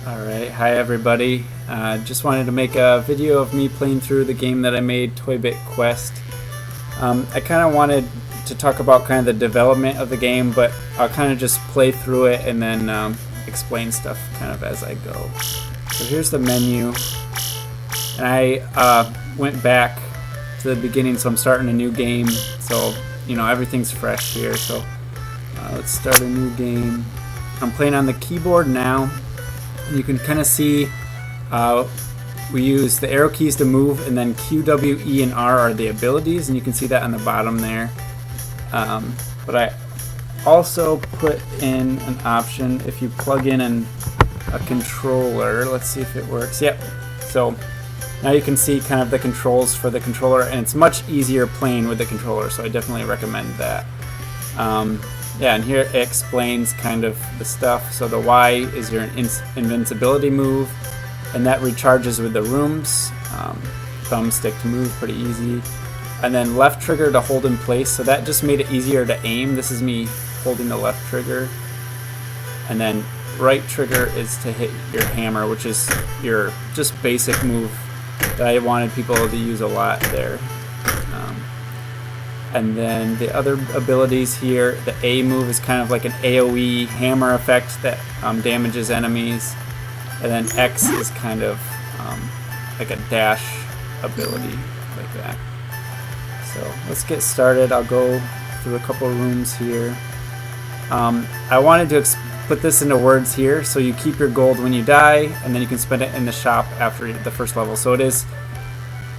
Alright, hi everybody. Just wanted to make a video of me playing through the game that I made, Toybit Quest. I kind of wanted to talk about kind of the development of the game, but I'll kind of just play through it and then explain stuff kind of as I go. So here's the menu, and I went back to the beginning, so I'm starting a new game, so you know everything's fresh here. So let's start a new game. I'm playing on the keyboard now. You can kind of see we use the arrow keys to move, and then Q, W, E, and R are the abilities, and you can see that on the bottom there. But I also put in an option if you plug in a controller. Let's see if it works. Yep. So now you can see kind of the controls for the controller, and it's much easier playing with the controller, so I definitely recommend that. Yeah, and here it explains kind of the stuff. So the Y is your invincibility move, and that recharges with the rooms. Thumbstick to move, pretty easy. And then left trigger to hold in place, so that just made it easier to aim. This is me holding the left trigger. And then right trigger is to hit your hammer, which is your just basic move that I wanted people to use a lot there. And then the other abilities here, the A move is kind of like an AoE hammer effect that damages enemies. And then X is kind of like a dash ability, like that. So let's get started. I'll go through a couple rooms here. I wanted to put this into words here, so you keep your gold when you die, and then you can spend it in the shop after the first level. So it is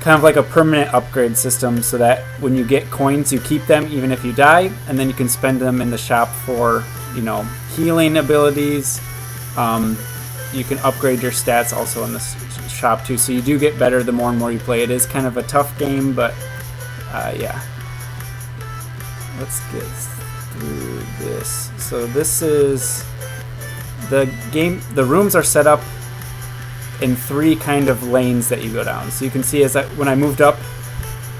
kind of like a permanent upgrade system, so that when you get coins you keep them even if you die, and then you can spend them in the shop for, you know, healing abilities. You can upgrade your stats also in the shop too, so you do get better the more and more you play. It is kind of a tough game, but yeah. Let's get through this. So this is the game. The rooms are set up in three kind of lanes that you go down. So you can see when I moved up,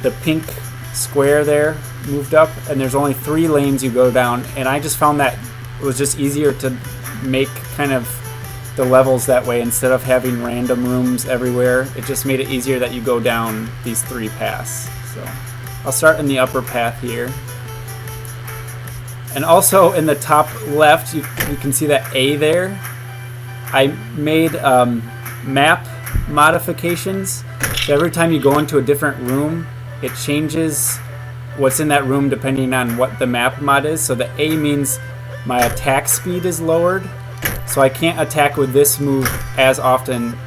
the pink square there moved up, and there's only 3 lanes you go down, and I just found that it was just easier to make kind of the levels that way instead of having random rooms everywhere. It just made it easier that you go down these 3 paths. So I'll start in the upper path here. And also in the top left, you can see that A there. I made map modifications, so every time you go into a different room it changes what's in that room depending on what the map mod is. So the A means my attack speed is lowered, so I can't attack with this move as often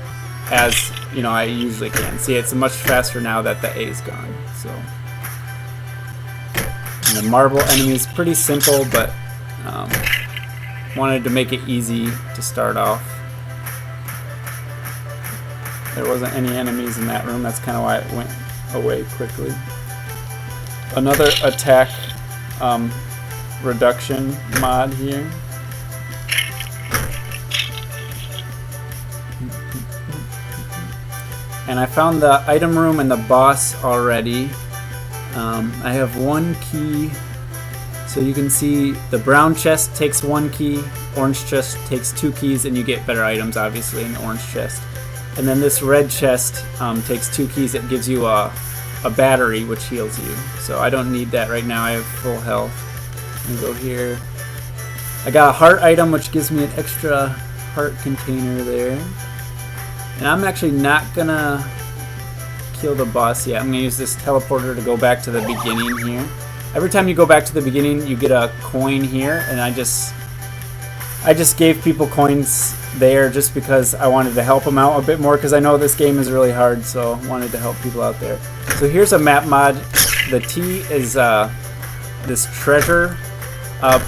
as, you know, I usually can. See, it's much faster now that the A is gone. So and the marble enemy is pretty simple, but wanted to make it easy to start off. There wasn't any enemies in that room, that's kind of why it went away quickly. Another attack reduction mod here. And I found the item room and the boss already. I have 1 key, so you can see the brown chest takes 1 key, orange chest takes 2 keys, and you get better items obviously in the orange chest. And then this red chest takes 2 keys. It gives you a battery which heals you. So I don't need that right now. I have full health. Let me go here. I got a heart item which gives me an extra heart container there. And I'm actually not gonna kill the boss yet. I'm gonna use this teleporter to go back to the beginning here. Every time you go back to the beginning you get a coin here, and I just gave people coins there just because I wanted to help them out a bit more, because I know this game is really hard, so I wanted to help people out there. So here's a map mod. The T is this treasure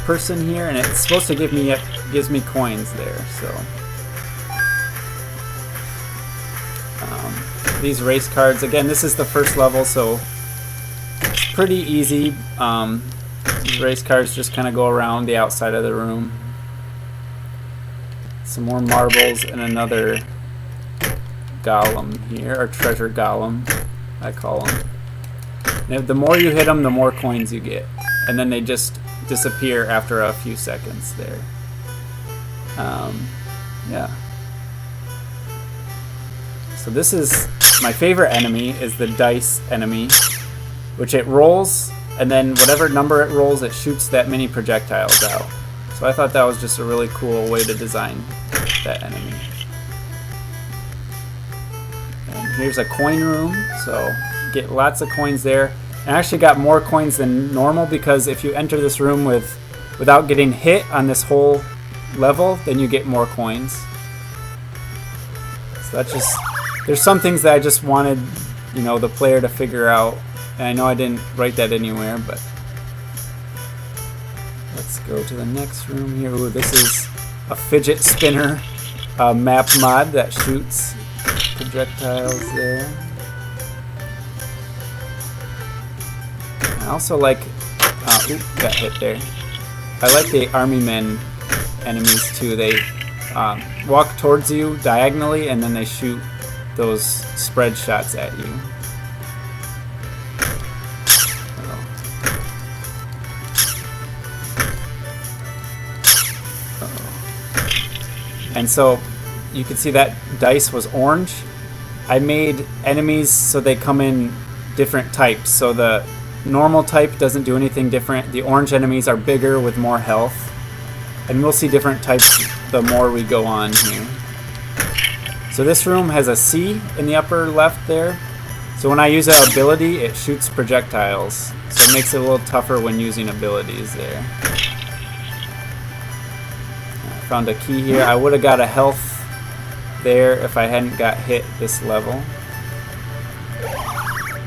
person here, and it's supposed to gives me coins there. So these race cards, again, this is the first level, so it's pretty easy. These race cards just kind of go around the outside of the room. Some more marbles and another golem here, or treasure golem, I call them. And the more you hit them, the more coins you get, and then they just disappear after a few seconds there. Yeah. So this is my favorite enemy, is the dice enemy, which it rolls, and then whatever number it rolls, it shoots that many projectiles out. So I thought that was just a really cool way to design that enemy. And here's a coin room, so get lots of coins there. And I actually got more coins than normal because if you enter this room without getting hit on this whole level, then you get more coins. So that's just, there's some things that I just wanted, you know, the player to figure out. And I know I didn't write that anywhere, but let's go to the next room here. Ooh, this is a fidget spinner map mod that shoots projectiles there. I also like, got hit there. I like the army men enemies too. They walk towards you diagonally and then they shoot those spread shots at you. And so you can see that dice was orange. I made enemies so they come in different types. So the normal type doesn't do anything different. The orange enemies are bigger with more health. And we'll see different types the more we go on here. So this room has a C in the upper left there. So when I use an ability, it shoots projectiles. So it makes it a little tougher when using abilities there. I found a key here. I would have got a health there if I hadn't got hit this level.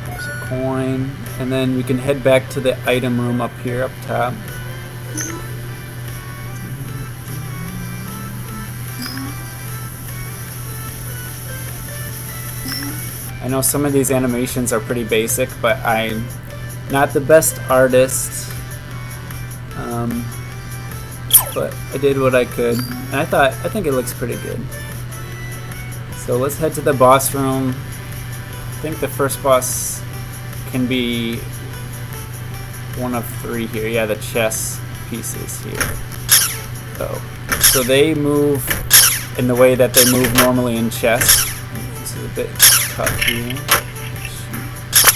There's a coin. And then we can head back to the item room up here, up top. I know some of these animations are pretty basic, but I'm not the best artist. But I did what I could, and I think it looks pretty good. So let's head to the boss room. I think the first boss can be one of 3 here. Yeah, the chess pieces here. So they move in the way that they move normally in chess. This is a bit tough here.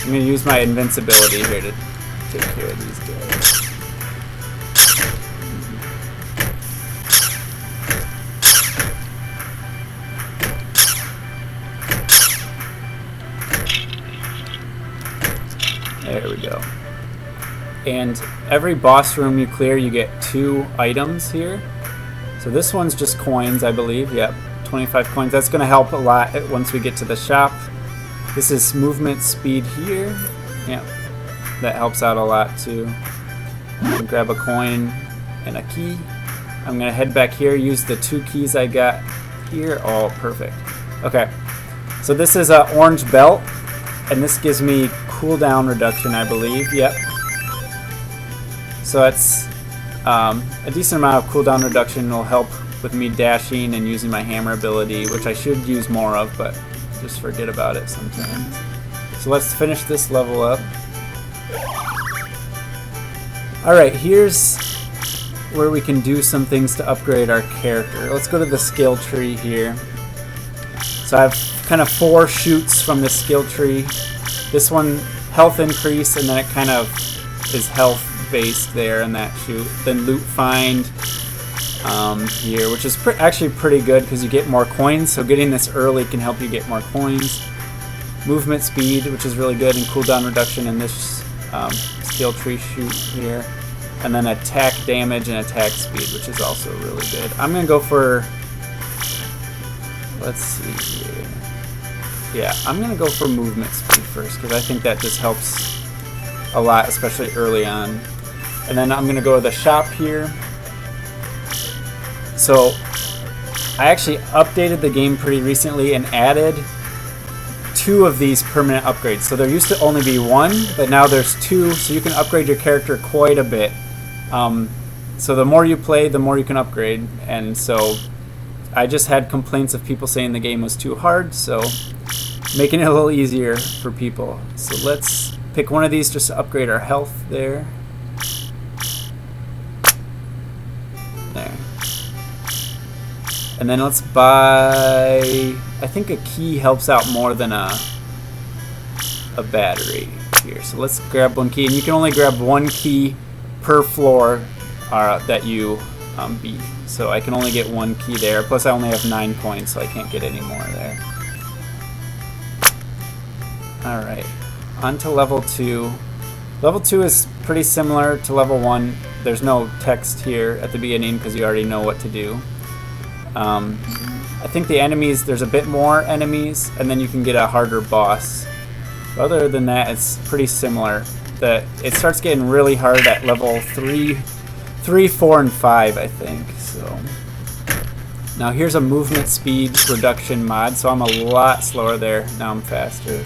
I'm going to use my invincibility here to take care of these guys. There we go. And every boss room you clear, you get 2 items here. So this one's just coins, I believe. Yep, 25 coins. That's going to help a lot once we get to the shop. This is movement speed here. Yep, that helps out a lot too. I'm gonna grab a coin and a key. I'm going to head back here, use the 2 keys I got here. Oh, perfect. Okay, so this is an orange belt, and this gives me cooldown reduction, I believe. Yep. So that's a decent amount of cooldown reduction. Will help with me dashing and using my hammer ability, which I should use more of, but just forget about it sometimes. So let's finish this level up. Alright, here's where we can do some things to upgrade our character. Let's go to the skill tree here. So I have kind of 4 shoots from the skill tree. This one, health increase, and then it kind of is health based there in that shoot. Then loot find here, which is actually pretty good because you get more coins, so getting this early can help you get more coins. Movement speed, which is really good, and cooldown reduction in this skill tree shoot here. And then attack damage and attack speed, which is also really good. I'm going to go for, let's see here. Yeah, I'm going to go for movement speed first because I think that just helps a lot, especially early on. And then I'm going to go to the shop here. So I actually updated the game pretty recently and added 2 of these permanent upgrades. So there used to only be 1, but now there's 2, so you can upgrade your character quite a bit. So the more you play, the more you can upgrade. And so I just had complaints of people saying the game was too hard, so making it a little easier for people. So let's pick one of these just to upgrade our health there. There. And then let's buy, I think a key helps out more than a battery here. So let's grab one key, and you can only grab one key per floor that you beat. So I can only get one key there. Plus I only have 9 coins, so I can't get any more there. Alright, on to level 2. Level 2 is pretty similar to level 1. There's no text here at the beginning because you already know what to do. I think the enemies, there's a bit more enemies, and then you can get a harder boss. But other than that, it's pretty similar. It starts getting really hard at level 3, 4, and 5, I think. So now here's a movement speed reduction mod, so I'm a lot slower there. Now I'm faster.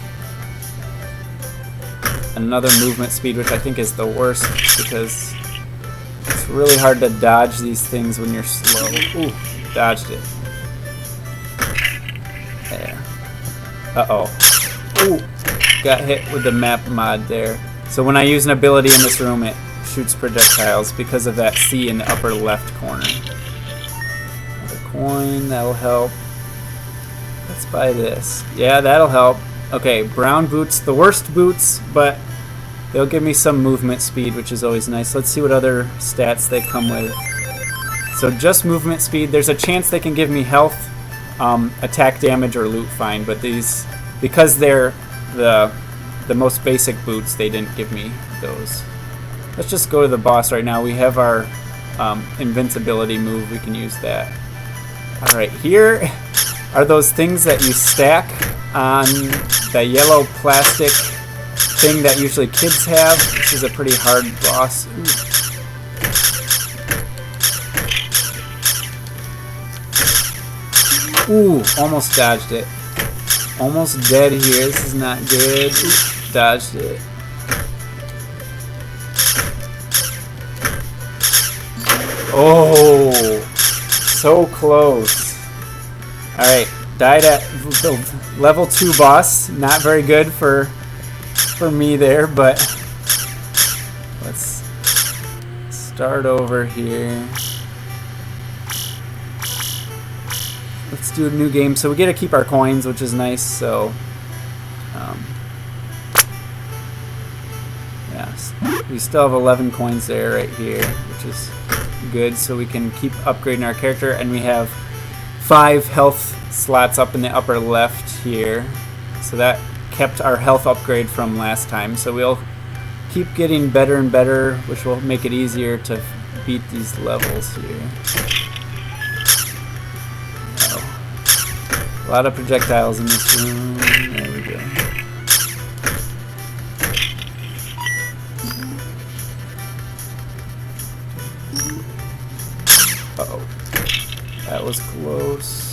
Another movement speed, which I think is the worst because it's really hard to dodge these things when you're slow. Ooh, dodged it. There. Uh-oh. Ooh, got hit with the map mod there. So when I use an ability in this room, it shoots projectiles because of that C in the upper left corner. Another coin, that'll help. Let's buy this. Yeah, that'll help. Okay, brown boots, the worst boots, but they'll give me some movement speed, which is always nice. Let's see what other stats they come with. So just movement speed. There's a chance they can give me health, attack damage, or loot find, but these, because they're the most basic boots, they didn't give me those. Let's just go to the boss right now. We have our invincibility move. We can use that. Alright, here are those things that you stack on the yellow plastic thing that usually kids have. This is a pretty hard boss. Ooh, almost dodged it. Almost dead here. This is not good. Ooh, dodged it. Oh, so close. Alright, died at the level 2 boss. Not very good for me there, but let's start over here. Let's do a new game. So we get to keep our coins, which is nice. So yes, we still have 11 coins there right here, which is good. So we can keep upgrading our character, and we have 5 health slots up in the upper left here. So that kept our health upgrade from last time. So we'll keep getting better and better, which will make it easier to beat these levels here. A lot of projectiles in this room. There we go. Uh-oh. That was close.